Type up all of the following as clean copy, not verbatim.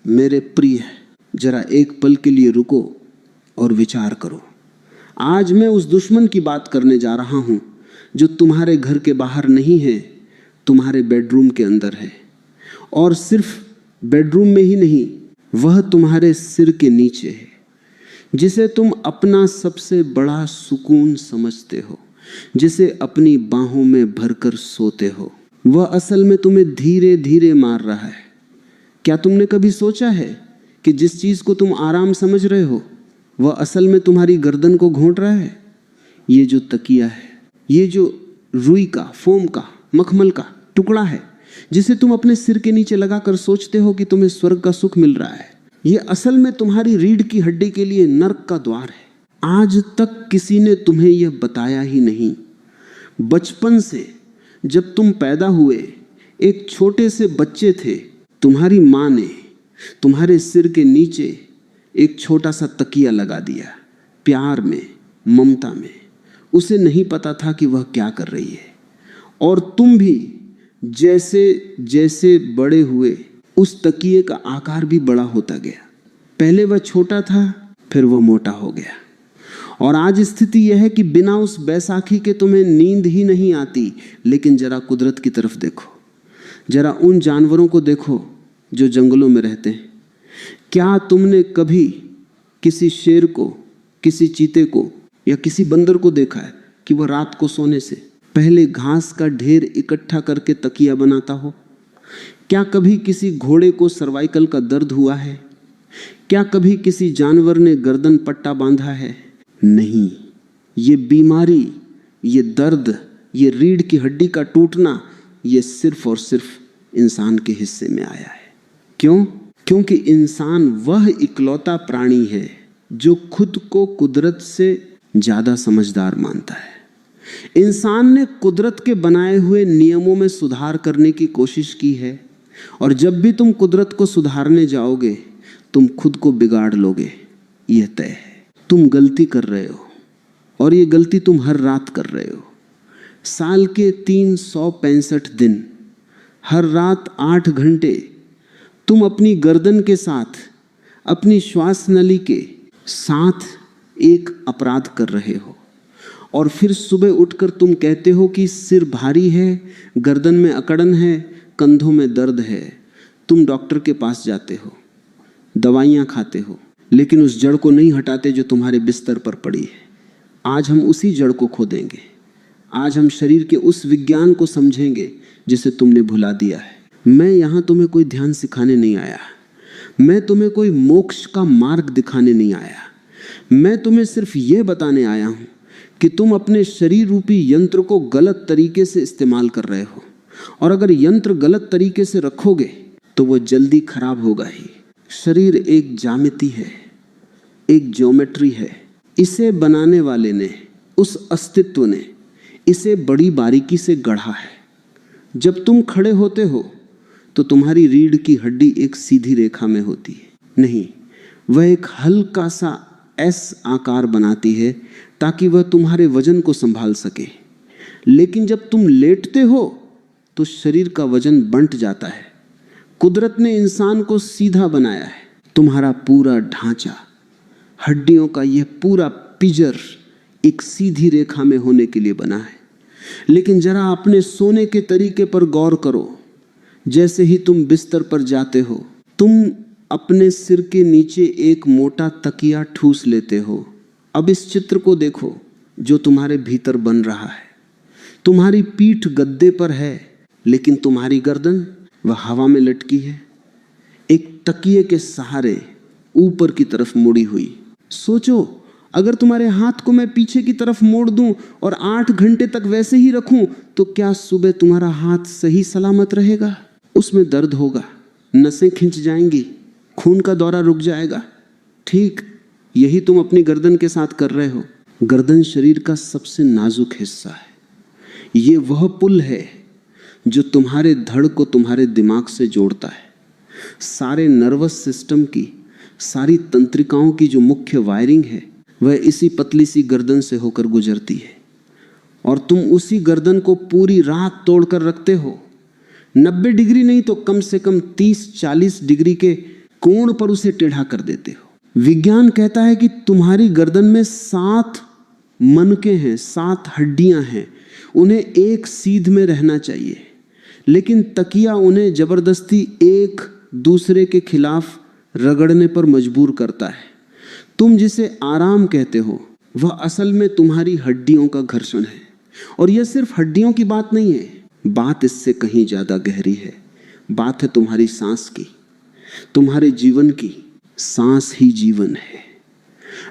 मेरे प्रिय, जरा एक पल के लिए रुको और विचार करो। आज मैं उस दुश्मन की बात करने जा रहा हूं जो तुम्हारे घर के बाहर नहीं है, तुम्हारे बेडरूम के अंदर है। और सिर्फ बेडरूम में ही नहीं, वह तुम्हारे सिर के नीचे है, जिसे तुम अपना सबसे बड़ा सुकून समझते हो, जिसे अपनी बाहों में भरकर सोते हो। वह असल में तुम्हें धीरे धीरे मार रहा है। क्या तुमने कभी सोचा है कि जिस चीज को तुम आराम समझ रहे हो वह असल में तुम्हारी गर्दन को घोंट रहा है? ये जो तकिया है, ये जो रुई का, फोम का, मखमल का टुकड़ा है, जिसे तुम अपने सिर के नीचे लगाकर सोचते हो कि तुम्हें स्वर्ग का सुख मिल रहा है, ये असल में तुम्हारी रीढ़ की हड्डी के लिए नर्क का द्वार है। आज तक किसी ने तुम्हें यह बताया ही नहीं। बचपन से जब तुम पैदा हुए, एक छोटे से बच्चे थे, तुम्हारी माँ ने तुम्हारे सिर के नीचे एक छोटा सा तकिया लगा दिया, प्यार में, ममता में। उसे नहीं पता था कि वह क्या कर रही है। और तुम भी जैसे जैसे बड़े हुए, उस तकिए का आकार भी बड़ा होता गया। पहले वह छोटा था, फिर वह मोटा हो गया। और आज स्थिति यह है कि बिना उस बैसाखी के तुम्हें नींद ही नहीं आती। लेकिन जरा कुदरत की तरफ देखो, जरा उन जानवरों को देखो जो जंगलों में रहते हैं। क्या तुमने कभी किसी शेर को, किसी चीते को या किसी बंदर को देखा है कि वह रात को सोने से पहले घास का ढेर इकट्ठा करके तकिया बनाता हो? क्या कभी किसी घोड़े को सर्वाइकल का दर्द हुआ है? क्या कभी किसी जानवर ने गर्दन पट्टा बांधा है? नहीं। ये बीमारी, ये दर्द, ये रीढ़ की हड्डी का टूटना, ये सिर्फ और सिर्फ इंसान के हिस्से में आया है। क्यों? क्योंकि इंसान वह इकलौता प्राणी है जो खुद को कुदरत से ज्यादा समझदार मानता है। इंसान ने कुदरत के बनाए हुए नियमों में सुधार करने की कोशिश की है, और जब भी तुम कुदरत को सुधारने जाओगे तुम खुद को बिगाड़ लोगे, यह तय है। तुम गलती कर रहे हो, और ये गलती तुम हर रात कर रहे हो। साल के 365 दिन, हर रात 8 घंटे तुम अपनी गर्दन के साथ, अपनी श्वास नली के साथ एक अपराध कर रहे हो। और फिर सुबह उठकर तुम कहते हो कि सिर भारी है, गर्दन में अकड़न है, कंधों में दर्द है। तुम डॉक्टर के पास जाते हो, दवाइयाँ खाते हो, लेकिन उस जड़ को नहीं हटाते जो तुम्हारे बिस्तर पर पड़ी है। आज हम उसी जड़ को खोदेंगे। आज हम शरीर के उस विज्ञान को समझेंगे जिसे तुमने भुला दिया है। मैं यहाँ तुम्हें कोई ध्यान सिखाने नहीं आया, मैं तुम्हें कोई मोक्ष का मार्ग दिखाने नहीं आया। मैं तुम्हें सिर्फ ये बताने आया हूँ कि तुम अपने शरीर रूपी यंत्र को गलत तरीके से इस्तेमाल कर रहे हो। और अगर यंत्र गलत तरीके से रखोगे तो वो जल्दी खराब होगा ही। शरीर एक ज्यामिति है, एक ज्योमेट्री है। इसे बनाने वाले ने, उस अस्तित्व ने इसे बड़ी बारीकी से गढ़ा है। जब तुम खड़े होते हो तो तुम्हारी रीढ़ की हड्डी एक सीधी रेखा में होती है नहीं, वह एक हल्का सा एस आकार बनाती है ताकि वह तुम्हारे वजन को संभाल सके। लेकिन जब तुम लेटते हो तो शरीर का वजन बंट जाता है। कुदरत ने इंसान को सीधा बनाया है। तुम्हारा पूरा ढांचा, हड्डियों का यह पूरा पिजर एक सीधी रेखा में होने के लिए बना है। लेकिन जरा अपने सोने के तरीके पर गौर करो। जैसे ही तुम बिस्तर पर जाते हो, तुम अपने सिर के नीचे एक मोटा तकिया ठूस लेते हो। अब इस चित्र को देखो जो तुम्हारे भीतर बन रहा है। तुम्हारी पीठ गद्दे पर है, लेकिन तुम्हारी गर्दन वह हवा में लटकी है, एक तकिए के सहारे ऊपर की तरफ मुड़ी हुई। सोचो, अगर तुम्हारे हाथ को मैं पीछे की तरफ मोड़ दूं और 8 घंटे तक वैसे ही रखूं, तो क्या सुबह तुम्हारा हाथ सही सलामत रहेगा? उसमें दर्द होगा, नसें खिंच जाएंगी, खून का दौरा रुक जाएगा। ठीक यही तुम अपनी गर्दन के साथ कर रहे हो। गर्दन शरीर का सबसे नाजुक हिस्सा है। ये वह पुल है जो तुम्हारे धड़ को तुम्हारे दिमाग से जोड़ता है। सारे नर्वस सिस्टम की, सारी तंत्रिकाओं की जो मुख्य वायरिंग है वह इसी पतली सी गर्दन से होकर गुजरती है। और तुम उसी गर्दन को पूरी रात तोड़कर रखते हो। 90 डिग्री नहीं तो कम से कम 30-40 डिग्री के कोण पर उसे टेढ़ा कर देते हो। विज्ञान कहता है कि तुम्हारी गर्दन में 7 मनके हैं, 7 हड्डियां हैं, उन्हें एक सीध में रहना चाहिए, लेकिन तकिया उन्हें जबरदस्ती एक दूसरे के खिलाफ रगड़ने पर मजबूर करता है। तुम जिसे आराम कहते हो वह असल में तुम्हारी हड्डियों का घर्षण है। और यह सिर्फ हड्डियों की बात नहीं है, बात इससे कहीं ज्यादा गहरी है। बात है तुम्हारी सांस की, तुम्हारे जीवन की। सांस ही जीवन है।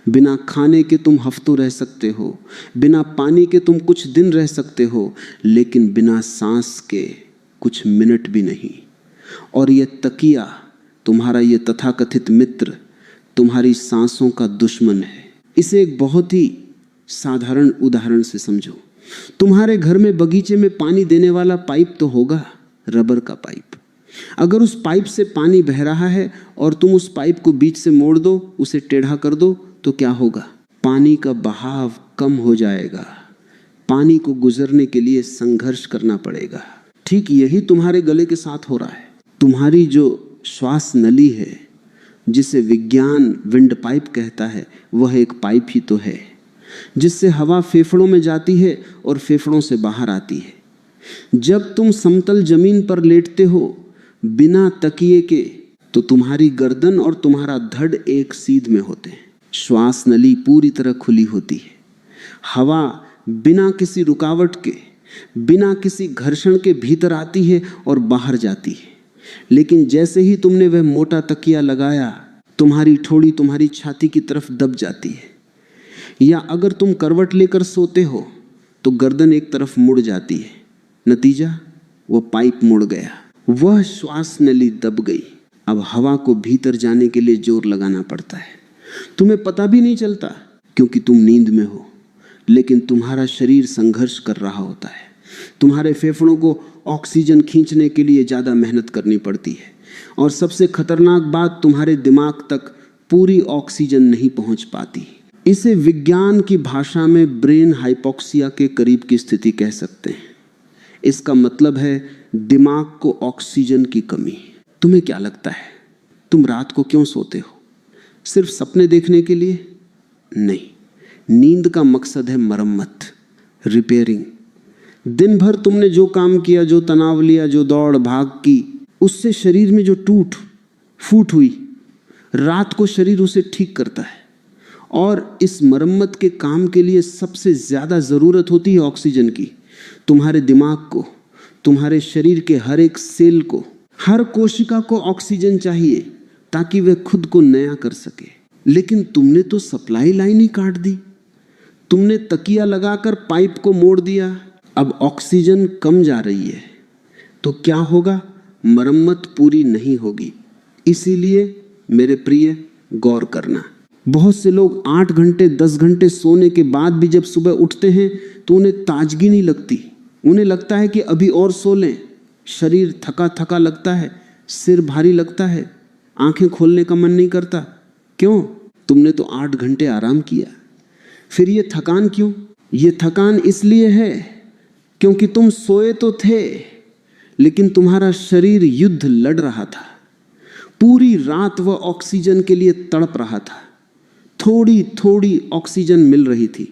बिना खाने के तुम हफ्तों रह सकते हो, बिना पानी के तुम कुछ दिन रह सकते हो, लेकिन बिना सांस के कुछ मिनट भी नहीं। और यह तकिया, तुम्हारा यह तथाकथित मित्र, तुम्हारी सांसों का दुश्मन है। इसे एक बहुत ही साधारण उदाहरण से समझो। तुम्हारे घर में बगीचे में पानी देने वाला पाइप तो होगा, रबर का पाइप। अगर उस पाइप से पानी बह रहा है और तुम उस पाइप को बीच से मोड़ दो, उसे टेढ़ा कर दो, तो क्या होगा? पानी का बहाव कम हो जाएगा। पानी को गुजरने के लिए संघर्ष करना पड़ेगा। ठीक यही तुम्हारे गले के साथ हो रहा है। तुम्हारी जो श्वास नली है, जिसे विज्ञान विंड पाइप कहता है, वह एक पाइप ही तो है, जिससे हवा फेफड़ों में जाती है और फेफड़ों से बाहर आती है। जब तुम समतल जमीन पर लेटते हो बिना तकिए के, तो तुम्हारी गर्दन और तुम्हारा धड़ एक सीध में होते हैं। श्वास नली पूरी तरह खुली होती है। हवा बिना किसी रुकावट के, बिना किसी घर्षण के भीतर आती है और बाहर जाती है। लेकिन जैसे ही तुमने वह मोटा तकिया लगाया, तुम्हारी ठोड़ी तुम्हारी छाती की तरफ दब जाती है। या अगर तुम करवट लेकर सोते हो तो गर्दन एक तरफ मुड़ जाती है। नतीजा, वह पाइप मुड़ गया, वह श्वास नली दब गई। अब हवा को भीतर जाने के लिए जोर लगाना पड़ता है। तुम्हें पता भी नहीं चलता क्योंकि तुम नींद में हो, लेकिन तुम्हारा शरीर संघर्ष कर रहा होता है। तुम्हारे फेफड़ों को ऑक्सीजन खींचने के लिए ज़्यादा मेहनत करनी पड़ती है। और सबसे खतरनाक बात, तुम्हारे दिमाग तक पूरी ऑक्सीजन नहीं पहुंच पाती। इसे विज्ञान की भाषा में ब्रेन हाइपोक्सिया के करीब की स्थिति कह सकते हैं। इसका मतलब है दिमाग को ऑक्सीजन की कमी। तुम्हें क्या लगता है, तुम रात को क्यों सोते हो? सिर्फ सपने देखने के लिए? नहीं, नींद का मकसद है मरम्मत, रिपेयरिंग। दिन भर तुमने जो काम किया, जो तनाव लिया, जो दौड़ भाग की, उससे शरीर में जो टूट फूट हुई, रात को शरीर उसे ठीक करता है। और इस मरम्मत के काम के लिए सबसे ज्यादा जरूरत होती है ऑक्सीजन की। तुम्हारे दिमाग को, तुम्हारे शरीर के हर एक सेल को, हर कोशिका को ऑक्सीजन चाहिए ताकि वह खुद को नया कर सके। लेकिन तुमने तो सप्लाई लाइन ही काट दी। तुमने तकिया लगाकर पाइप को मोड़ दिया। अब ऑक्सीजन कम जा रही है तो क्या होगा? मरम्मत पूरी नहीं होगी। इसीलिए मेरे प्रिय, गौर करना। बहुत से लोग 8 घंटे 10 घंटे सोने के बाद भी जब सुबह उठते हैं तो उन्हें ताजगी नहीं लगती। उन्हें लगता है कि अभी और सो लें। शरीर थका थका लगता है, सिर भारी लगता है, आंखें खोलने का मन नहीं करता। क्यों? तुमने तो 8 घंटे आराम किया। फिर ये थकान क्यों? ये थकान इसलिए है क्योंकि तुम सोए तो थे, लेकिन तुम्हारा शरीर युद्ध लड़ रहा था। पूरी रात वह ऑक्सीजन के लिए तड़प रहा था। थोड़ी थोड़ी ऑक्सीजन मिल रही थी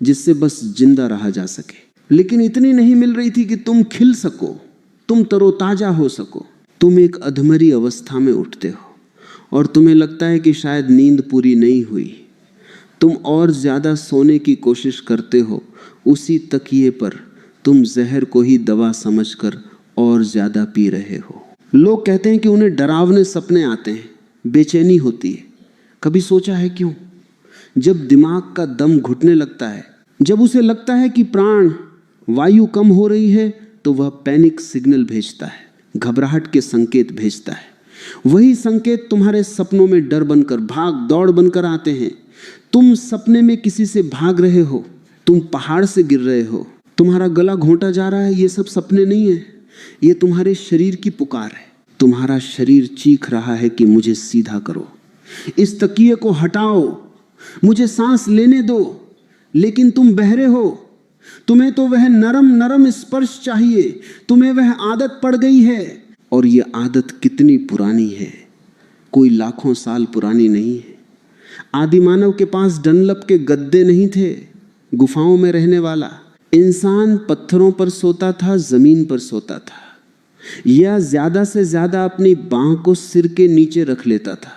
जिससे बस जिंदा रहा जा सके, लेकिन इतनी नहीं मिल रही थी कि तुम खिल सको, तुम तरोताजा हो सको। तुम एक अधमरी अवस्था में उठते हो और तुम्हें लगता है कि शायद नींद पूरी नहीं हुई। तुम और ज्यादा सोने की कोशिश करते हो। उसी तकिए पर तुम जहर को ही दवा समझकर और ज्यादा पी रहे हो। लोग कहते हैं कि उन्हें डरावने सपने आते हैं, बेचैनी होती है। कभी सोचा है क्यों? जब दिमाग का दम घुटने लगता है, जब उसे लगता है कि प्राण वायु कम हो रही है, तो वह पैनिक सिग्नल भेजता है, घबराहट के संकेत भेजता है। वही संकेत तुम्हारे सपनों में डर बनकर, भाग दौड़ बनकर आते हैं। तुम सपने में किसी से भाग रहे हो, तुम पहाड़ से गिर रहे हो, तुम्हारा गला घोंटा जा रहा है। ये सब सपने नहीं है, ये तुम्हारे शरीर की पुकार है। तुम्हारा शरीर चीख रहा है कि मुझे सीधा करो, इस तकिए को हटाओ, मुझे सांस लेने दो। लेकिन तुम बहरे हो। तुम्हें तो वह नरम नरम स्पर्श चाहिए, तुम्हें वह आदत पड़ गई है। और ये आदत कितनी पुरानी है। कोई लाखों साल पुरानी नहीं है। आदि मानव के पास डनलप के गद्दे नहीं थे गुफाओं में रहने वाला। इंसान पत्थरों पर सोता था, जमीन पर सोता था, या ज्यादा से ज्यादा अपनी बांह को सिर के नीचे रख लेता था,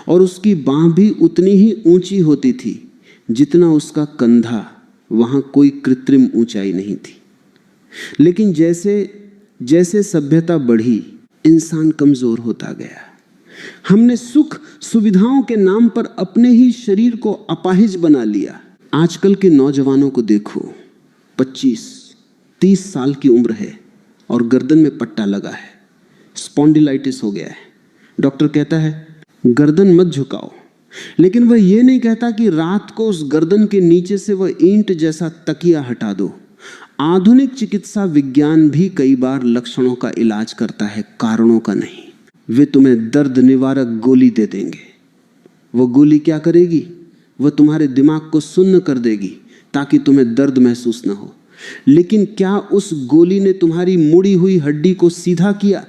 और उसकी बांह भी उतनी ही ऊंची होती थी जितना उसका कंधा। वहां कोई कृत्रिम ऊंचाई नहीं थी। लेकिन जैसे जैसे सभ्यता बढ़ी, इंसान कमजोर होता गया। हमने सुख सुविधाओं के नाम पर अपने ही शरीर को अपाहिज बना लिया। आजकल के नौजवानों को देखो, 25-30 साल की उम्र है और गर्दन में पट्टा लगा है, स्पॉन्डिलाइटिस हो गया है। डॉक्टर कहता है गर्दन मत झुकाओ, लेकिन वह यह नहीं कहता कि रात को उस गर्दन के नीचे से वह ईंट जैसा तकिया हटा दो। आधुनिक चिकित्सा विज्ञान भी कई बार लक्षणों का इलाज करता है, कारणों का नहीं। वे तुम्हें दर्द निवारक गोली दे देंगे। वो गोली क्या करेगी? वह तुम्हारे दिमाग को सुन्न कर देगी ताकि तुम्हें दर्द महसूस न हो। लेकिन क्या उस गोली ने तुम्हारी मुड़ी हुई हड्डी को सीधा किया?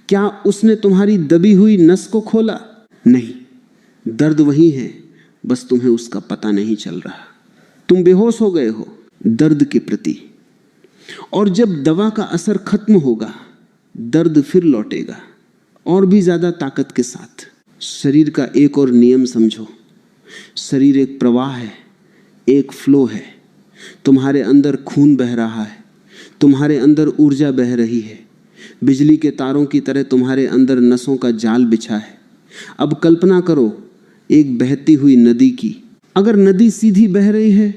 क्या उसने तुम्हारी दबी हुई नस को खोला? नहीं, दर्द वही है, बस तुम्हें उसका पता नहीं चल रहा। तुम बेहोश हो गए हो दर्द के प्रति, और जब दवा का असर खत्म होगा दर्द फिर लौटेगा और भी ज्यादा ताकत के साथ। शरीर का एक और नियम समझो, शरीर एक प्रवाह है, एक फ्लो है। तुम्हारे अंदर खून बह रहा है, तुम्हारे अंदर ऊर्जा बह रही है, बिजली के तारों की तरह तुम्हारे अंदर नसों का जाल बिछा है। अब कल्पना करो एक बहती हुई नदी की। अगर नदी सीधी बह रही है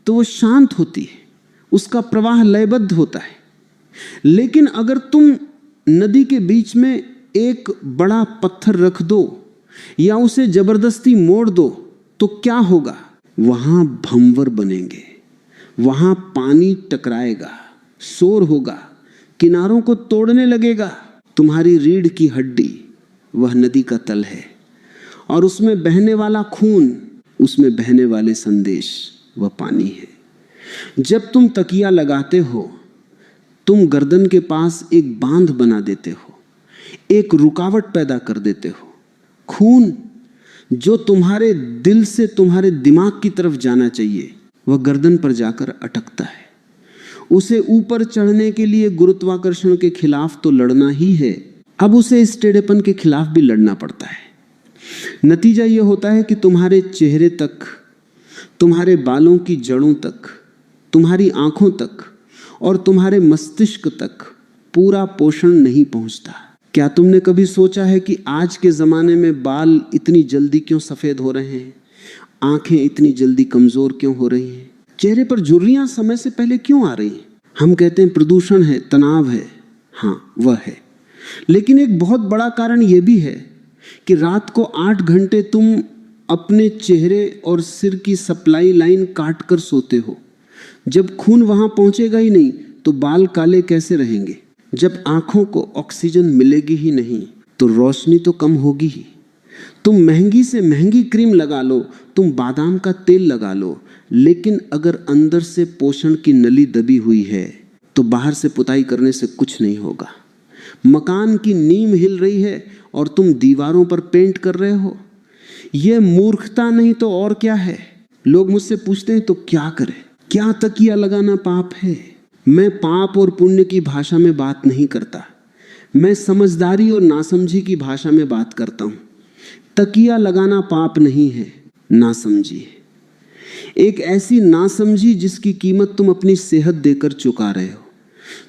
तो वो शांत होती है, उसका प्रवाह लयबद्ध होता है। लेकिन अगर तुम नदी के बीच में एक बड़ा पत्थर रख दो या उसे जबरदस्ती मोड़ दो तो क्या होगा? वहां भंवर बनेंगे, वहां पानी टकराएगा, शोर होगा, किनारों को तोड़ने लगेगा। तुम्हारी रीढ़ की हड्डी वह नदी का तल है, और उसमें बहने वाला खून, उसमें बहने वाले संदेश वह पानी है। जब तुम तकिया लगाते हो, तुम गर्दन के पास एक बांध बना देते हो, एक रुकावट पैदा कर देते हो। खून जो तुम्हारे दिल से तुम्हारे दिमाग की तरफ जाना चाहिए वह गर्दन पर जाकर अटकता है। उसे ऊपर चढ़ने के लिए गुरुत्वाकर्षण के खिलाफ तो लड़ना ही है, अब उसे इस टेढ़ेपन के खिलाफ भी लड़ना पड़ता है। नतीजा यह होता है कि तुम्हारे चेहरे तक, तुम्हारे बालों की जड़ों तक, तुम्हारी आंखों तक और तुम्हारे मस्तिष्क तक पूरा पोषण नहीं पहुंचता। क्या तुमने कभी सोचा है कि आज के जमाने में बाल इतनी जल्दी क्यों सफेद हो रहे हैं, आंखें इतनी जल्दी कमजोर क्यों हो रही हैं, चेहरे पर झुर्रियां समय से पहले क्यों आ रही हैं? हम कहते हैं प्रदूषण है, तनाव है। हाँ, वह है, लेकिन एक बहुत बड़ा कारण यह भी है कि रात को 8 घंटे तुम अपने चेहरे और सिर की सप्लाई लाइन काट कर सोते हो। जब खून वहां पहुंचेगा ही नहीं तो बाल काले कैसे रहेंगे? जब आंखों को ऑक्सीजन मिलेगी ही नहीं तो रोशनी तो कम होगी ही। तुम महंगी से महंगी क्रीम लगा लो, तुम बादाम का तेल लगा लो, लेकिन अगर अंदर से पोषण की नली दबी हुई है तो बाहर से पुताई करने से कुछ नहीं होगा। मकान की नींव हिल रही है और तुम दीवारों पर पेंट कर रहे हो, यह मूर्खता नहीं तो और क्या है? लोग मुझसे पूछते हैं तो क्या करें? क्या तकिया लगाना पाप है? मैं पाप और पुण्य की भाषा में बात नहीं करता, मैं समझदारी और नासमझी की भाषा में बात करता हूं। तकिया लगाना पाप नहीं है, नासमझी है। एक ऐसी नासमझी जिसकी कीमत तुम अपनी सेहत देकर चुका रहे हो।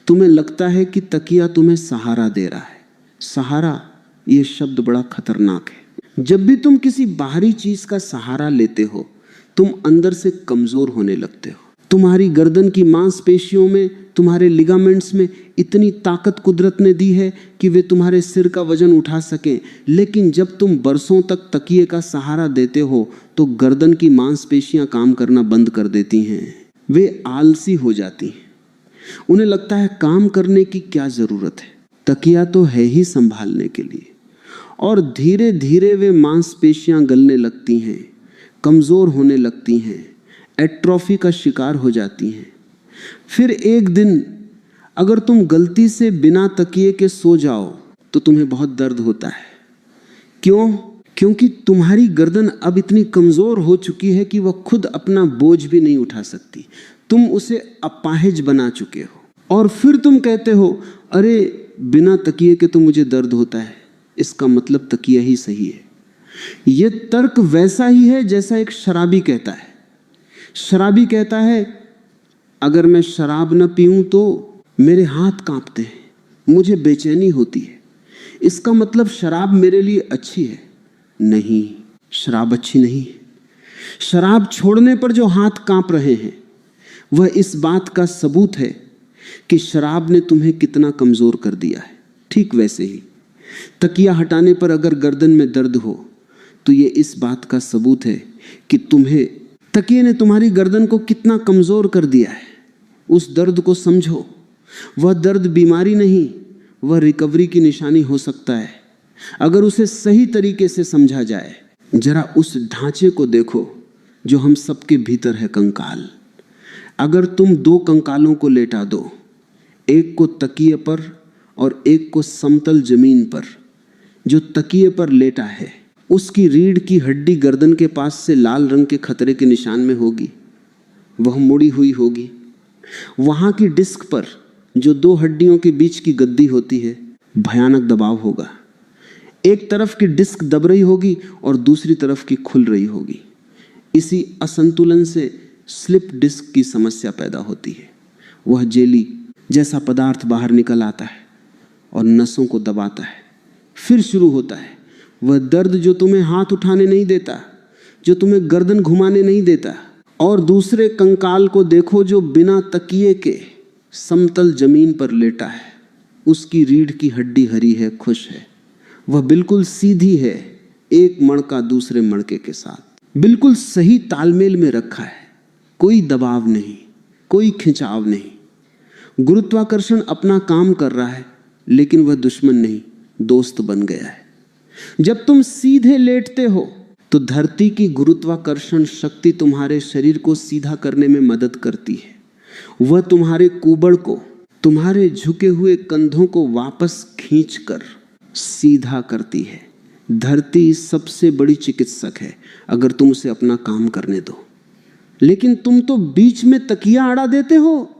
तुम्हें लगता है कि तकिया तुम्हें सहारा दे रहा है। सहारा, यह शब्द बड़ा खतरनाक है। जब भी तुम किसी बाहरी चीज का सहारा लेते हो तुम अंदर से कमजोर होने लगते हो। तुम्हारी गर्दन की मांसपेशियों में, तुम्हारे लिगामेंट्स में इतनी ताकत कुदरत ने दी है कि वे तुम्हारे सिर का वजन उठा सकें, लेकिन जब तुम बरसों तक तकिए का सहारा देते हो तो गर्दन की मांसपेशियां काम करना बंद कर देती हैं। वे आलसी हो जाती हैं, उन्हें लगता है काम करने की क्या जरूरत है, तकिया तो है ही संभालने के लिए। और धीरे धीरे वे मांसपेशियां गलने लगती हैं, कमजोर होने लगती हैं, एट्रोफी का शिकार हो जाती हैं। फिर एक दिन अगर तुम गलती से बिना तकिए के सो जाओ तो तुम्हें बहुत दर्द होता है। क्यों? क्योंकि तुम्हारी गर्दन अब इतनी कमजोर हो चुकी है कि वह खुद अपना बोझ भी नहीं उठा सकती। तुम उसे अपाहिज बना चुके हो और फिर तुम कहते हो अरे बिना तकिए के तो मुझे दर्द होता है। इसका मतलब तकिया ही सही है। यह तर्क वैसा ही है जैसा एक शराबी कहता है। शराबी कहता है अगर मैं शराब न पीऊं तो मेरे हाथ कांपते हैं, मुझे बेचैनी होती है। इसका मतलब शराब मेरे लिए अच्छी है? नहीं, शराब अच्छी नहीं। शराब छोड़ने पर जो हाथ कांप रहे हैं वह इस बात का सबूत है कि शराब ने तुम्हें कितना कमजोर कर दिया है। ठीक वैसे ही तकिया हटाने पर अगर गर्दन में दर्द हो तो यह इस बात का सबूत है कि तकिए ने तुम्हारी गर्दन को कितना कमजोर कर दिया है। उस दर्द को समझो। वह दर्द बीमारी नहीं, वह रिकवरी की निशानी हो सकता है अगर उसे सही तरीके से समझा जाए। जरा उस ढांचे को देखो जो हम सबके भीतर है, कंकाल। अगर तुम दो कंकालों को लेटा दो, एक को तकिए पर और एक को समतल जमीन पर, जो तकिए पर लेटा है उसकी रीढ़ की हड्डी गर्दन के पास से लाल रंग के खतरे के निशान में होगी, वह मुड़ी हुई होगी। वहां की डिस्क पर जो दो हड्डियों के बीच की गद्दी होती है, भयानक दबाव होगा। एक तरफ की डिस्क दब रही होगी और दूसरी तरफ की खुल रही होगी। इसी असंतुलन से स्लिप डिस्क की समस्या पैदा होती है। वह जेली जैसा पदार्थ बाहर निकल आता है और नसों को दबाता है। फिर शुरू होता है वह दर्द जो तुम्हें हाथ उठाने नहीं देता, जो तुम्हें गर्दन घुमाने नहीं देता। और दूसरे कंकाल को देखो जो बिना तकिए के समतल जमीन पर लेटा है। उसकी रीढ़ की हड्डी हरी है, खुश है, वह बिल्कुल सीधी है, एक मणका दूसरे मणके के साथ बिल्कुल सही तालमेल में रखा है। कोई दबाव नहीं, कोई खिंचाव नहीं। गुरुत्वाकर्षण अपना काम कर रहा है लेकिन वह दुश्मन नहीं, दोस्त बन गया है। जब तुम सीधे लेटते हो तो धरती की गुरुत्वाकर्षण शक्ति तुम्हारे शरीर को सीधा करने में मदद करती है। वह तुम्हारे कुबड़ को, तुम्हारे झुके हुए कंधों को वापस खींचकर सीधा करती है। धरती सबसे बड़ी चिकित्सक है अगर तुम उसे अपना काम करने दो। लेकिन तुम तो बीच में तकिया अड़ा देते हो।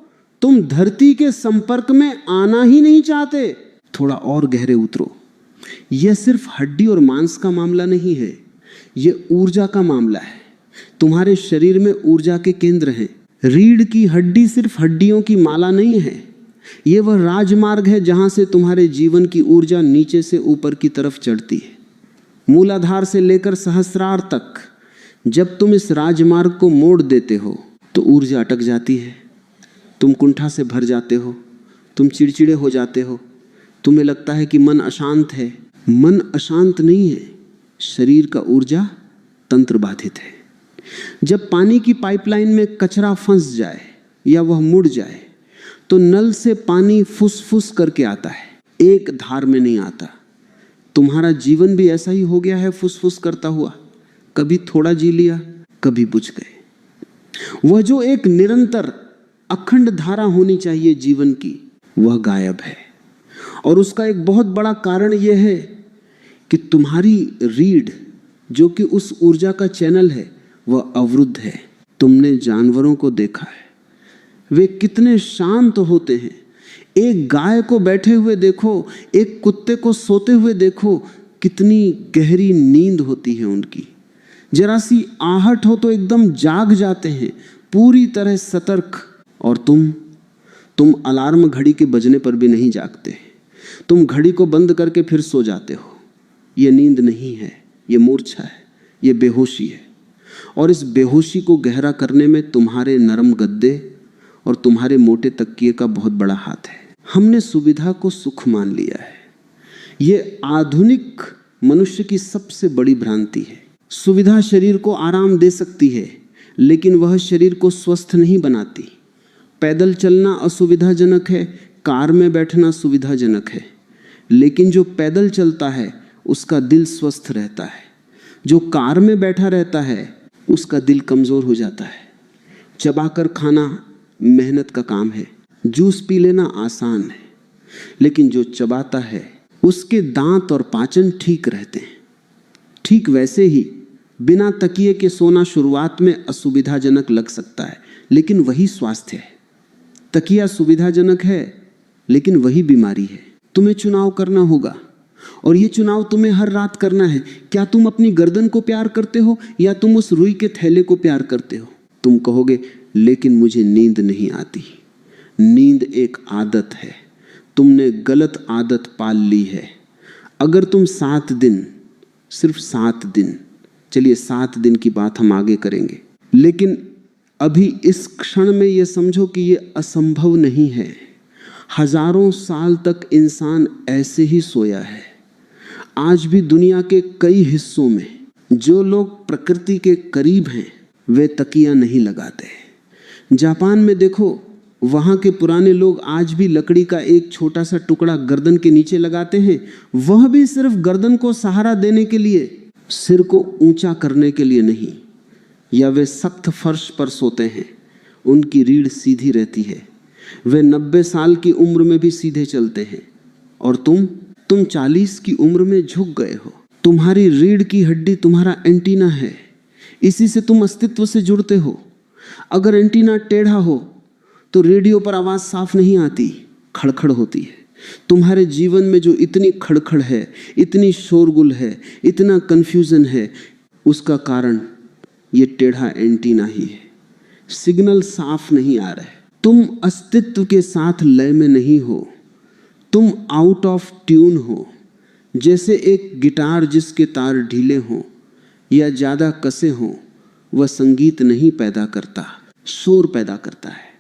तुम धरती के संपर्क में आना ही नहीं चाहते। थोड़ा और गहरे उतरो। यह सिर्फ हड्डी और मांस का मामला नहीं है, यह ऊर्जा का मामला है। तुम्हारे शरीर में ऊर्जा के केंद्र हैं। रीढ़ की हड्डी सिर्फ हड्डियों की माला नहीं है, यह वह राजमार्ग है जहां से तुम्हारे जीवन की ऊर्जा नीचे से ऊपर की तरफ चढ़ती है। मूलाधार से लेकर सहस्रार तक जब तुम इस राजमार्ग को मोड़ देते हो तो ऊर्जा अटक जाती है। तुम कुंठा से भर जाते हो, तुम चिड़चिड़े हो जाते हो, तुम्हें लगता है कि मन अशांत है। मन अशांत नहीं है, शरीर का ऊर्जा तंत्र बाधित है। जब पानी की पाइपलाइन में कचरा फंस जाए या वह मुड़ जाए तो नल से पानी फुस-फुस करके आता है, एक धार में नहीं आता। तुम्हारा जीवन भी ऐसा ही हो गया है, फुस-फुस करता हुआ। कभी थोड़ा जी लिया, कभी बुझ गए। वह जो एक निरंतर अखंड धारा होनी चाहिए जीवन की, वह गायब है। और उसका एक बहुत बड़ा कारण यह है कि तुम्हारी रीढ़ जो कि उस ऊर्जा का चैनल है वह अवरुद्ध है। तुमने जानवरों को देखा है, वे कितने शांत होते हैं। एक गाय को बैठे हुए देखो, एक कुत्ते को सोते हुए देखो, कितनी गहरी नींद होती है उनकी। जरा सी आहट हो तो एकदम जाग जाते हैं, पूरी तरह सतर्क। और तुम अलार्म घड़ी के बजने पर भी नहीं जागते। तुम घड़ी को बंद करके फिर सो जाते हो। यह नींद नहीं है, यह मूर्छा है, यह बेहोशी है। और इस बेहोशी को गहरा करने में तुम्हारे नरम गद्दे और तुम्हारे मोटे तकिए का बहुत बड़ा हाथ है। हमने सुविधा को सुख मान लिया है। यह आधुनिक मनुष्य की सबसे बड़ी भ्रांति है। सुविधा शरीर को आराम दे सकती है लेकिन वह शरीर को स्वस्थ नहीं बनाती। पैदल चलना असुविधाजनक है, कार में बैठना सुविधाजनक है, लेकिन जो पैदल चलता है उसका दिल स्वस्थ रहता है। जो कार में बैठा रहता है उसका दिल कमजोर हो जाता है। चबाकर खाना मेहनत का काम है, जूस पी लेना आसान है, लेकिन जो चबाता है उसके दांत और पाचन ठीक रहते हैं। ठीक वैसे ही बिना तकिए के सोना शुरुआत में असुविधाजनक लग सकता है, लेकिन वही स्वास्थ्य है। तकिया सुविधाजनक है, लेकिन वही बीमारी है। तुम्हें चुनाव करना होगा, और ये चुनाव तुम्हें हर रात करना है। क्या तुम अपनी गर्दन को प्यार करते हो या तुम उस रुई के थैले को प्यार करते हो? तुम कहोगे लेकिन मुझे नींद नहीं आती। नींद एक आदत है, तुमने गलत आदत पाल ली है। अगर तुम 7 दिन, सिर्फ 7 दिन, चलिए 7 दिन की बात हम आगे करेंगे, लेकिन अभी इस क्षण में यह समझो कि यह असंभव नहीं है। हजारों साल तक इंसान ऐसे ही सोया है। आज भी दुनिया के कई हिस्सों में जो लोग प्रकृति के करीब हैं वे तकिया नहीं लगाते। जापान में देखो, वहाँ के पुराने लोग आज भी लकड़ी का एक छोटा सा टुकड़ा गर्दन के नीचे लगाते हैं, वह भी सिर्फ गर्दन को सहारा देने के लिए, सिर को ऊंचा करने के लिए नहीं। या वे सख्त फर्श पर सोते हैं, उनकी रीढ़ सीधी रहती है। वे 90 साल की उम्र में भी सीधे चलते हैं, और तुम 40 की उम्र में झुक गए हो। तुम्हारी रीढ़ की हड्डी तुम्हारा एंटीना है, इसी से तुम अस्तित्व से जुड़ते हो। अगर एंटीना टेढ़ा हो तो रेडियो पर आवाज साफ नहीं आती, खड़खड़ होती है। तुम्हारे जीवन में जो इतनी खड़खड़ है, इतनी शोरगुल है, इतना कंफ्यूजन है, उसका कारण ये टेढ़ा एंटीना ही है। सिग्नल साफ नहीं आ रहे। तुम अस्तित्व के साथ लय में नहीं हो, तुम आउट ऑफ ट्यून हो। जैसे एक गिटार जिसके तार ढीले हों या ज्यादा कसे हों, वह संगीत नहीं पैदा करता, शोर पैदा करता है।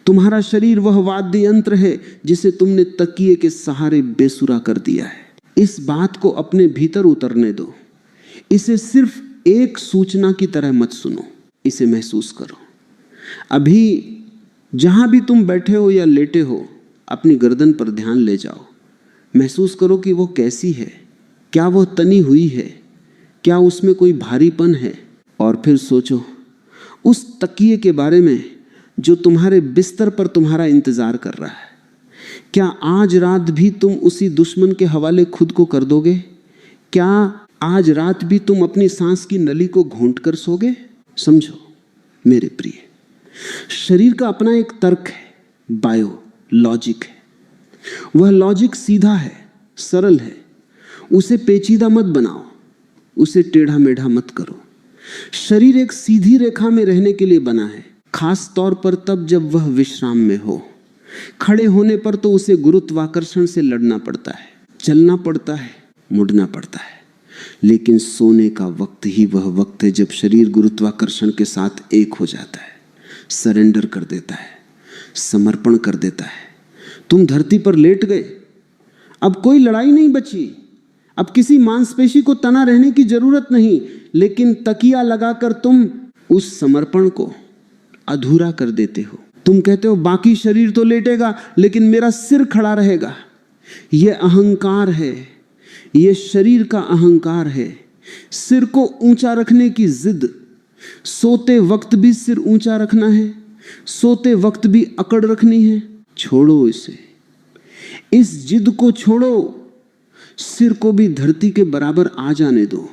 तुम्हारा शरीर वह वाद्य यंत्र है जिसे तुमने तकिए के सहारे बेसुरा कर दिया है। इस बात को अपने भीतर उतरने दो। इसे सिर्फ एक सूचना की तरह मत सुनो, इसे महसूस करो। अभी जहां भी तुम बैठे हो या लेटे हो, अपनी गर्दन पर ध्यान ले जाओ। महसूस करो कि वो कैसी है, क्या वो तनी हुई है, क्या उसमें कोई भारीपन है। और फिर सोचो उस तकिए के बारे में जो तुम्हारे बिस्तर पर तुम्हारा इंतजार कर रहा है। क्या आज रात भी तुम उसी दुश्मन के हवाले खुद को कर दोगे? क्या आज रात भी तुम अपनी सांस की नली को घोंट कर सोगे? समझो मेरे प्रिय, शरीर का अपना एक तर्क है, बायो लॉजिक है। वह लॉजिक सीधा है, सरल है। उसे पेचीदा मत बनाओ, उसे टेढ़ा मेढ़ा मत करो। शरीर एक सीधी रेखा में रहने के लिए बना है, खास तौर पर तब जब वह विश्राम में हो। खड़े होने पर तो उसे गुरुत्वाकर्षण से लड़ना पड़ता है, चलना पड़ता है, मुड़ना पड़ता है। लेकिन सोने का वक्त ही वह वक्त है जब शरीर गुरुत्वाकर्षण के साथ एक हो जाता है, सरेंडर कर देता है, समर्पण कर देता है। तुम धरती पर लेट गए, अब कोई लड़ाई नहीं बची, अब किसी मांसपेशी को तना रहने की जरूरत नहीं। लेकिन तकिया लगाकर तुम उस समर्पण को अधूरा कर देते हो। तुम कहते हो बाकी शरीर तो लेटेगा लेकिन मेरा सिर खड़ा रहेगा। यह अहंकार है, यह शरीर का अहंकार है। सिर को ऊंचा रखने की जिद। सोते वक्त भी सिर ऊंचा रखना है, सोते वक्त भी अकड़ रखनी है। छोड़ो इसे, इस जिद को छोड़ो। सिर को भी धरती के बराबर आ जाने दो।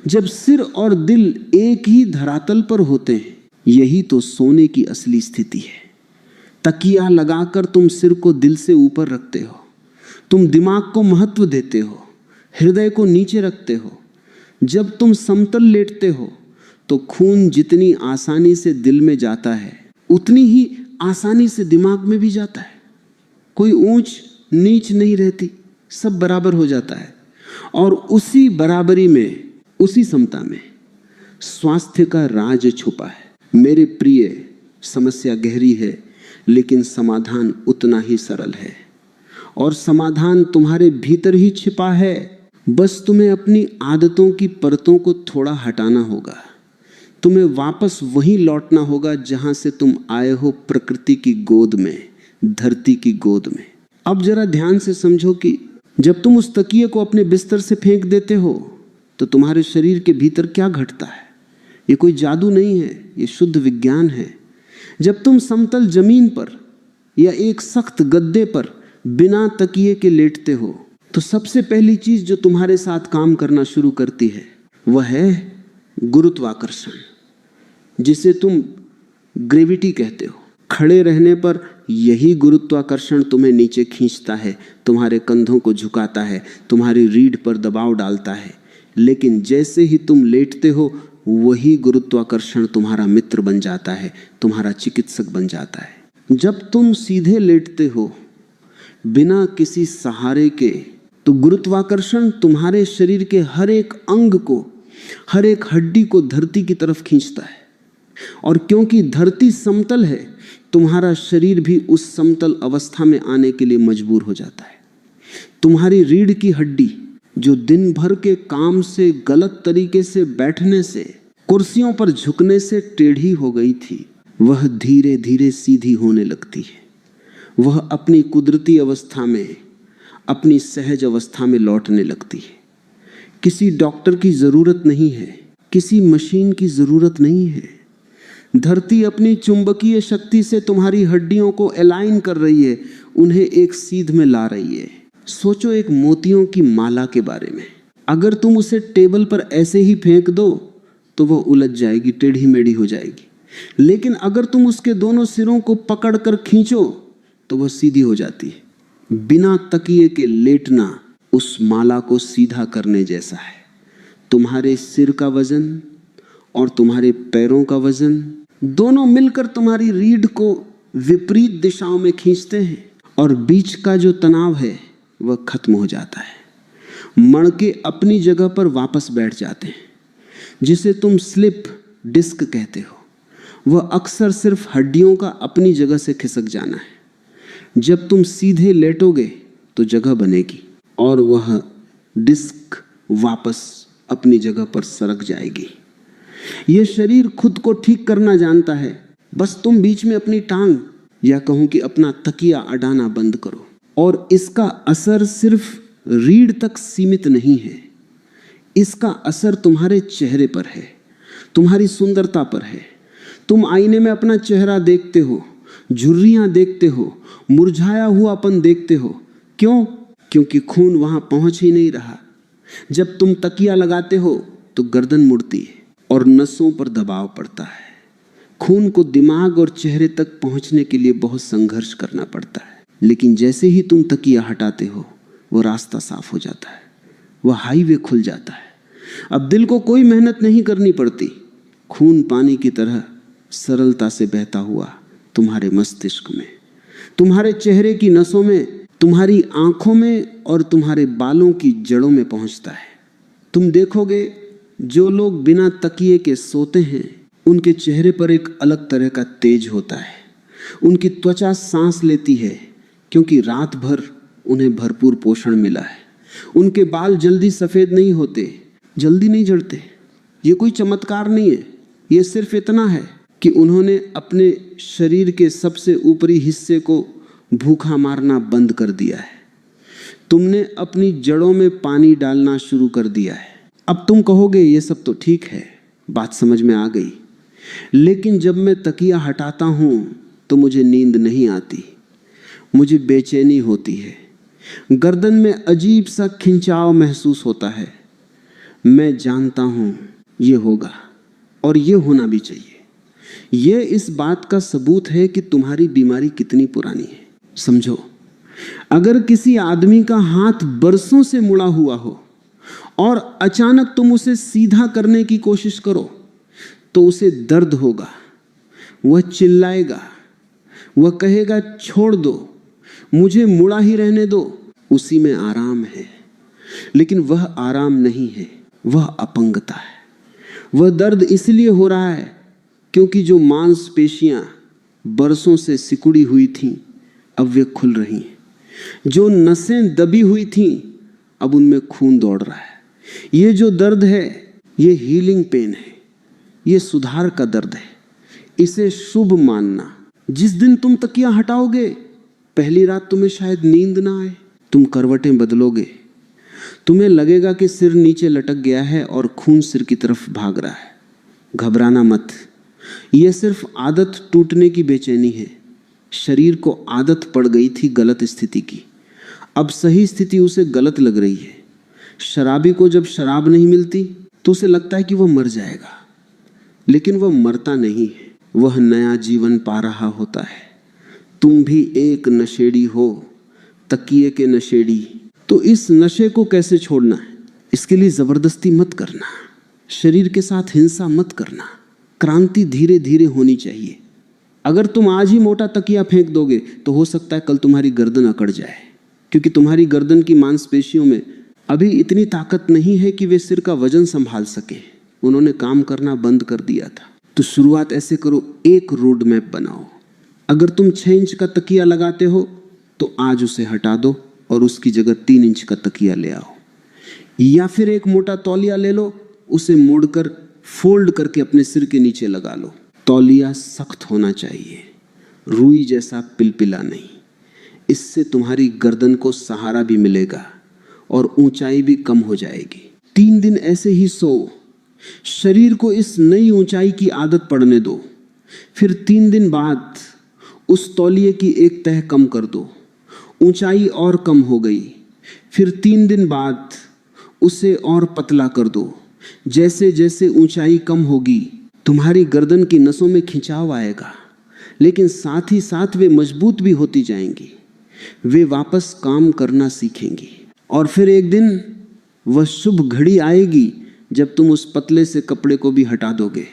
जब सिर और दिल एक ही धरातल पर होते हैं, यही तो सोने की असली स्थिति है। तकिया लगाकर तुम सिर को दिल से ऊपर रखते हो, तुम दिमाग को महत्व देते हो, हृदय को नीचे रखते हो। जब तुम समतल लेटते हो तो खून जितनी आसानी से दिल में जाता है, उतनी ही आसानी से दिमाग में भी जाता है। कोई ऊंच नीच नहीं रहती, सब बराबर हो जाता है। और उसी बराबरी में, उसी समता में स्वास्थ्य का राज छुपा है। मेरे प्रिय, समस्या गहरी है लेकिन समाधान उतना ही सरल है। और समाधान तुम्हारे भीतर ही छिपा है। बस तुम्हें अपनी आदतों की परतों को थोड़ा हटाना होगा। तुम्हें वापस वहीं लौटना होगा जहां से तुम आए हो, प्रकृति की गोद में, धरती की गोद में। अब जरा ध्यान से समझो कि जब तुम उस तकिए को अपने बिस्तर से फेंक देते हो तो तुम्हारे शरीर के भीतर क्या घटता है। ये कोई जादू नहीं है, ये शुद्ध विज्ञान है। जब तुम समतल जमीन पर या एक सख्त गद्दे पर बिना तकिए के लेटते हो तो सबसे पहली चीज जो तुम्हारे साथ काम करना शुरू करती है वह है गुरुत्वाकर्षण, जिसे तुम ग्रेविटी कहते हो। खड़े रहने पर यही गुरुत्वाकर्षण तुम्हें नीचे खींचता है, तुम्हारे कंधों को झुकाता है, तुम्हारी रीढ़ पर दबाव डालता है। लेकिन जैसे ही तुम लेटते हो वही गुरुत्वाकर्षण तुम्हारा मित्र बन जाता है, तुम्हारा चिकित्सक बन जाता है। जब तुम सीधे लेटते हो बिना किसी सहारे के, तो गुरुत्वाकर्षण तुम्हारे शरीर के हर एक अंग को, हर एक हड्डी को धरती की तरफ खींचता है। और क्योंकि धरती समतल है, तुम्हारा शरीर भी उस समतल अवस्था में आने के लिए मजबूर हो जाता है। तुम्हारी रीढ़ की हड्डी जो दिन भर के काम से, गलत तरीके से बैठने से, कुर्सियों पर झुकने से टेढ़ी हो गई थी, वह धीरे धीरे सीधी होने लगती है। वह अपनी कुदरती अवस्था में, अपनी सहज अवस्था में लौटने लगती है। किसी डॉक्टर की जरूरत नहीं है, किसी मशीन की जरूरत नहीं है। धरती अपनी चुंबकीय शक्ति से तुम्हारी हड्डियों को अलाइन कर रही है, उन्हें एक सीध में ला रही है। सोचो एक मोतियों की माला के बारे में। अगर तुम उसे टेबल पर ऐसे ही फेंक दो तो वह उलझ जाएगी, टेढ़ी मेढ़ी हो जाएगी। लेकिन अगर तुम उसके दोनों सिरों को पकड़कर खींचो तो वह सीधी हो जाती है। बिना तकिए के लेटना उस माला को सीधा करने जैसा है। तुम्हारे सिर का वजन और तुम्हारे पैरों का वजन दोनों मिलकर तुम्हारी रीढ़ को विपरीत दिशाओं में खींचते हैं, और बीच का जो तनाव है वह खत्म हो जाता है। मणके अपनी जगह पर वापस बैठ जाते हैं, जिसे तुम स्लिप डिस्क कहते हो। वह अक्सर सिर्फ हड्डियों का अपनी जगह से खिसक जाना है। जब तुम सीधे लेटोगे तो जगह बनेगी और वह डिस्क वापस अपनी जगह पर सरक जाएगी। यह शरीर खुद को ठीक करना जानता है, बस तुम बीच में अपनी टांग या कहूं कि अपना तकिया अडाना बंद करो। और इसका असर सिर्फ रीढ़ तक सीमित नहीं है, इसका असर तुम्हारे चेहरे पर है, तुम्हारी सुंदरता पर है। तुम आईने में अपना चेहरा देखते हो, झुर्रियां देखते हो, मुरझाया हुआपन देखते हो। क्यों? क्योंकि खून वहां पहुंच ही नहीं रहा। जब तुम तकिया लगाते हो तो गर्दन मुड़ती है और नसों पर दबाव पड़ता है। खून को दिमाग और चेहरे तक पहुंचने के लिए बहुत संघर्ष करना पड़ता है। लेकिन जैसे ही तुम तकिया हटाते हो वो रास्ता साफ हो जाता है, वह हाईवे खुल जाता है। अब दिल को कोई मेहनत नहीं करनी पड़ती। खून पानी की तरह सरलता से बहता हुआ तुम्हारे मस्तिष्क में, तुम्हारे चेहरे की नसों में, तुम्हारी आंखों में और तुम्हारे बालों की जड़ों में पहुंचता है। तुम देखोगे जो लोग बिना तकिए के सोते हैं उनके चेहरे पर एक अलग तरह का तेज होता है। उनकी त्वचा सांस लेती है क्योंकि रात भर उन्हें भरपूर पोषण मिला है। उनके बाल जल्दी सफेद नहीं होते, जल्दी नहीं झड़ते। ये कोई चमत्कार नहीं है, ये सिर्फ इतना है कि उन्होंने अपने शरीर के सबसे ऊपरी हिस्से को भूखा मारना बंद कर दिया है। तुमने अपनी जड़ों में पानी डालना शुरू कर दिया है। अब तुम कहोगे ये सब तो ठीक है, बात समझ में आ गई। लेकिन जब मैं तकिया हटाता हूं तो मुझे नींद नहीं आती, मुझे बेचैनी होती है, गर्दन में अजीब सा खिंचाव महसूस होता है। मैं जानता हूं ये होगा और ये होना भी चाहिए। ये इस बात का सबूत है कि तुम्हारी बीमारी कितनी पुरानी है। समझो, अगर किसी आदमी का हाथ बरसों से मुड़ा हुआ हो और अचानक तुम उसे सीधा करने की कोशिश करो तो उसे दर्द होगा, वह चिल्लाएगा, वह कहेगा छोड़ दो, मुझे मुड़ा ही रहने दो। उसी में आराम है, लेकिन वह आराम नहीं है, वह अपंगता है। वह दर्द इसलिए हो रहा है क्योंकि जो मांसपेशियां बरसों से सिकुड़ी हुई थीं अब वे खुल रही हैं। जो नसें दबी हुई थीं अब उनमें खून दौड़ रहा है। ये जो दर्द है ये हीलिंग पेन है, ये सुधार का दर्द है। इसे शुभ मानना। जिस दिन तुम तकिया हटाओगे पहली रात तुम्हें शायद नींद ना आए, तुम करवटें बदलोगे, तुम्हें लगेगा कि सिर नीचे लटक गया है और खून सिर की तरफ भाग रहा है। घबराना मत, यह सिर्फ आदत टूटने की बेचैनी है। शरीर को आदत पड़ गई थी गलत स्थिति की, अब सही स्थिति उसे गलत लग रही है। शराबी को जब शराब नहीं मिलती तो उसे लगता है कि वह मर जाएगा, लेकिन वह मरता नहीं है, वह नया जीवन पा रहा होता है। तुम भी एक नशेड़ी हो, तकिए के नशेड़ी। तो इस नशे को कैसे छोड़ना है? इसके लिए जबरदस्ती मत करना, शरीर के साथ हिंसा मत करना, क्रांति धीरे धीरे होनी चाहिए। अगर तुम आज ही मोटा तकिया फेंक दोगे तो हो सकता है कल तुम्हारी गर्दन अकड़ जाए, क्योंकि तुम्हारी गर्दन की मांसपेशियों में अभी इतनी ताकत नहीं है कि वे सिर का वजन संभाल सके। उन्होंने काम करना बंद कर दिया था। तो शुरुआत ऐसे करो, एक रोड मैप बनाओ। अगर तुम 6 इंच का तकिया लगाते हो तो आज उसे हटा दो और उसकी जगह 3 इंच का तकिया ले आओ। या फिर एक मोटा तौलिया ले लो, उसे मोड़कर फोल्ड करके अपने सिर के नीचे लगा लो। तौलिया सख्त होना चाहिए, रुई जैसा पिलपिला नहीं। इससे तुम्हारी गर्दन को सहारा भी मिलेगा और ऊंचाई भी कम हो जाएगी। 3 दिन ऐसे ही सो, शरीर को इस नई ऊंचाई की आदत पड़ने दो। फिर 3 दिन बाद उस तौलिए की एक तह कम कर दो, ऊंचाई और कम हो गई। फिर 3 दिन बाद उसे और पतला कर दो। जैसे जैसे ऊंचाई कम होगी तुम्हारी गर्दन की नसों में खिंचाव आएगा, लेकिन साथ ही साथ वे मजबूत भी होती जाएंगी। वे वापस काम करना सीखेंगी और फिर एक दिन वह शुभ घड़ी आएगी जब तुम उस पतले से कपड़े को भी हटा दोगे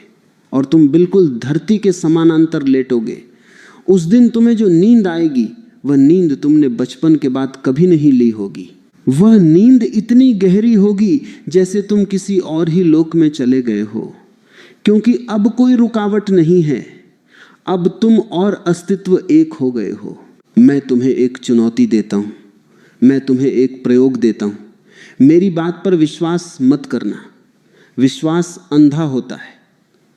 और तुम बिल्कुल धरती के समानांतर लेटोगे। उस दिन तुम्हें जो नींद आएगी वह नींद तुमने बचपन के बाद कभी नहीं ली होगी। वह नींद इतनी गहरी होगी जैसे तुम किसी और ही लोक में चले गए हो, क्योंकि अब कोई रुकावट नहीं है। अब तुम और अस्तित्व एक हो गए हो। मैं तुम्हें एक चुनौती देता हूं, मैं तुम्हें एक प्रयोग देता हूं। मेरी बात पर विश्वास मत करना, विश्वास अंधा होता है।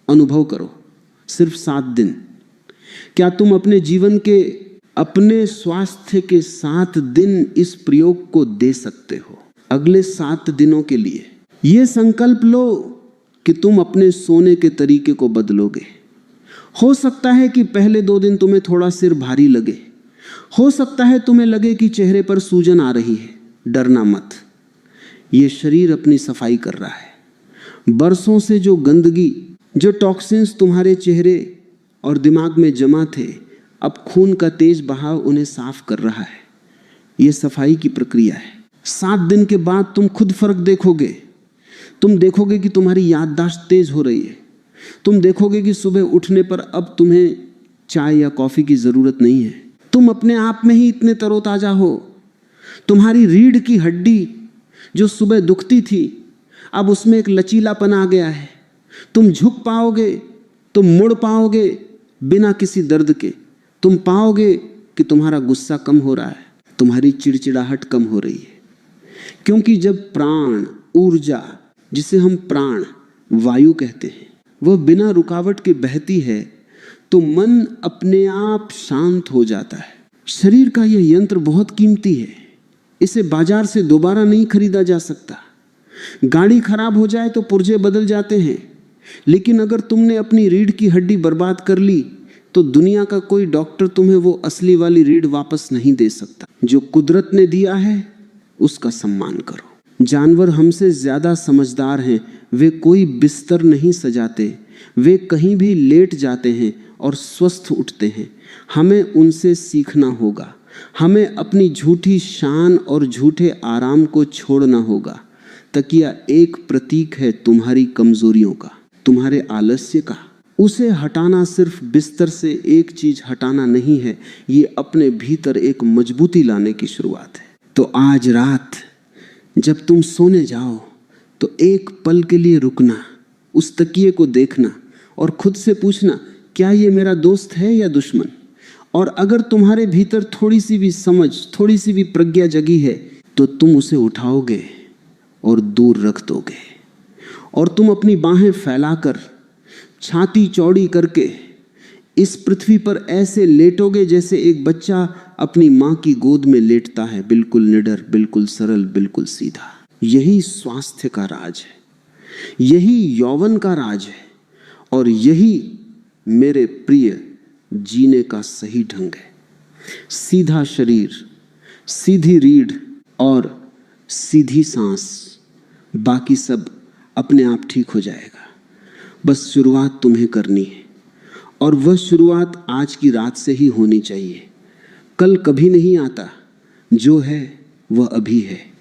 अनुभव करो, सिर्फ 7 दिन। क्या तुम अपने जीवन के अपने स्वास्थ्य के 7 दिन इस प्रयोग को दे सकते हो? अगले 7 दिनों के लिए यह संकल्प लो कि तुम अपने सोने के तरीके को बदलोगे। हो सकता है कि पहले 2 दिन तुम्हें थोड़ा सिर भारी लगे, हो सकता है तुम्हें लगे कि चेहरे पर सूजन आ रही है। डरना मत, ये शरीर अपनी सफाई कर रहा है। बरसों से जो गंदगी, जो टॉक्सिन्स तुम्हारे चेहरे और दिमाग में जमा थे, अब खून का तेज बहाव उन्हें साफ कर रहा है। यह सफाई की प्रक्रिया है। 7 दिन के बाद तुम खुद फर्क देखोगे। तुम देखोगे कि तुम्हारी याददाश्त तेज हो रही है। तुम देखोगे कि सुबह उठने पर अब तुम्हें चाय या कॉफी की जरूरत नहीं है। तुम अपने आप में ही इतने तरोताजा हो। तुम्हारी रीढ़ की हड्डी जो सुबह दुखती थी, अब उसमें एक लचीलापन आ गया है। तुम झुक पाओगे, तुम मुड़ पाओगे बिना किसी दर्द के। तुम पाओगे कि तुम्हारा गुस्सा कम हो रहा है, तुम्हारी चिड़चिड़ाहट कम हो रही है। क्योंकि जब प्राण, ऊर्जा, जिसे हम प्राण वायु कहते हैं, वह बिना रुकावट के बहती है तो मन अपने आप शांत हो जाता है। शरीर का यह यंत्र बहुत कीमती है, इसे बाजार से दोबारा नहीं खरीदा जा सकता। गाड़ी खराब हो जाए तो पुर्जे बदल जाते हैं, लेकिन अगर तुमने अपनी रीढ़ की हड्डी बर्बाद कर ली तो दुनिया का कोई डॉक्टर तुम्हें वो असली वाली रीढ़ वापस नहीं दे सकता। जो कुदरत ने दिया है उसका सम्मान करो। जानवर हमसे ज्यादा समझदार हैं। वे कोई बिस्तर नहीं सजाते, वे कहीं भी लेट जाते हैं और स्वस्थ उठते हैं। हमें उनसे सीखना होगा। हमें अपनी झूठी शान और झूठे आराम को छोड़ना होगा। तकिया एक प्रतीक है तुम्हारी कमजोरियों का, तुम्हारे आलस्य का। उसे हटाना सिर्फ बिस्तर से एक चीज हटाना नहीं है, ये अपने भीतर एक मजबूती लाने की शुरुआत है। तो आज रात जब तुम सोने जाओ तो एक पल के लिए रुकना, उस तकिए को देखना और खुद से पूछना, क्या ये मेरा दोस्त है या दुश्मन? और अगर तुम्हारे भीतर थोड़ी सी भी समझ, थोड़ी सी भी प्रज्ञा जगी है तो तुम उसे उठाओगे और दूर रख दोगे। और तुम अपनी बाहें फैलाकर, छाती चौड़ी करके इस पृथ्वी पर ऐसे लेटोगे जैसे एक बच्चा अपनी माँ की गोद में लेटता है, बिल्कुल निडर, बिल्कुल सरल, बिल्कुल सीधा। यही स्वास्थ्य का राज है, यही यौवन का राज है और यही मेरे प्रिय जीने का सही ढंग है। सीधा शरीर, सीधी रीढ़ और सीधी सांस, बाकी सब अपने आप ठीक हो जाएगा। बस शुरुआत तुम्हें करनी है, और वह शुरुआत आज की रात से ही होनी चाहिए। कल कभी नहीं आता, जो है वह अभी है।